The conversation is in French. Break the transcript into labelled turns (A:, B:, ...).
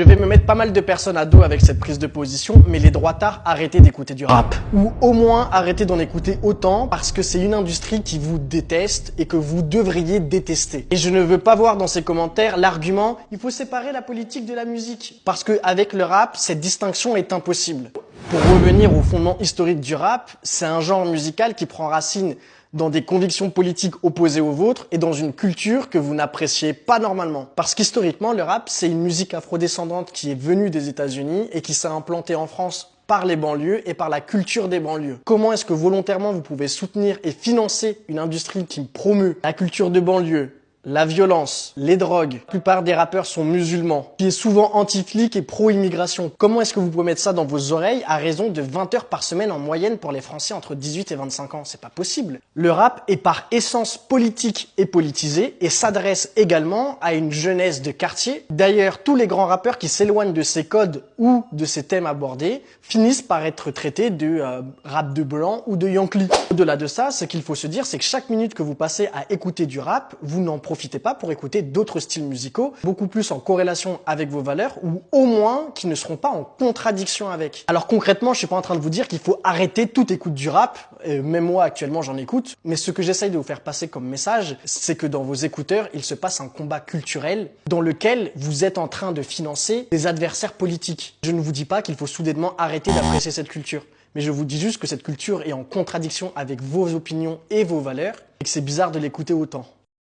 A: Je vais me mettre pas mal de personnes à dos avec cette prise de position, mais les droitards, arrêtez d'écouter du rap. Ou au moins, arrêtez d'en écouter autant parce que c'est une industrie qui vous déteste et que vous devriez détester. Et je ne veux pas voir dans ces commentaires l'argument « il faut séparer la politique de la musique ». Parce qu'avec le rap, cette distinction est impossible. Pour revenir au fondement historique du rap, c'est un genre musical qui prend racine dans des convictions politiques opposées aux vôtres et dans une culture que vous n'appréciez pas normalement. Parce qu'historiquement, le rap, c'est une musique afrodescendante qui est venue des États-Unis et qui s'est implantée en France par les banlieues et par la culture des banlieues. Comment est-ce que volontairement vous pouvez soutenir et financer une industrie qui promeut la culture de banlieue, la violence, les drogues, la plupart des rappeurs sont musulmans, qui est souvent anti-flic et pro-immigration. Comment est-ce que vous pouvez mettre ça dans vos oreilles à raison de 20 heures par semaine en moyenne pour les Français entre 18 et 25 ans? C'est pas possible. Le rap est par essence politique et politisé et s'adresse également à une jeunesse de quartier. D'ailleurs, tous les grands rappeurs qui s'éloignent de ces codes ou de ces thèmes abordés finissent par être traités de rap de blanc ou de yankee. Au-delà de ça, ce qu'il faut se dire, c'est que chaque minute que vous passez à écouter du rap, vous n'en profitez pas pour écouter d'autres styles musicaux, beaucoup plus en corrélation avec vos valeurs, ou au moins qui ne seront pas en contradiction avec. Alors concrètement, je suis pas en train de vous dire qu'il faut arrêter toute écoute du rap, même moi actuellement j'en écoute, mais ce que j'essaye de vous faire passer comme message, c'est que dans vos écouteurs, il se passe un combat culturel dans lequel vous êtes en train de financer des adversaires politiques. Je ne vous dis pas qu'il faut soudainement arrêter d'apprécier cette culture, mais je vous dis juste que cette culture est en contradiction avec vos opinions et vos valeurs, et que c'est bizarre de l'écouter autant.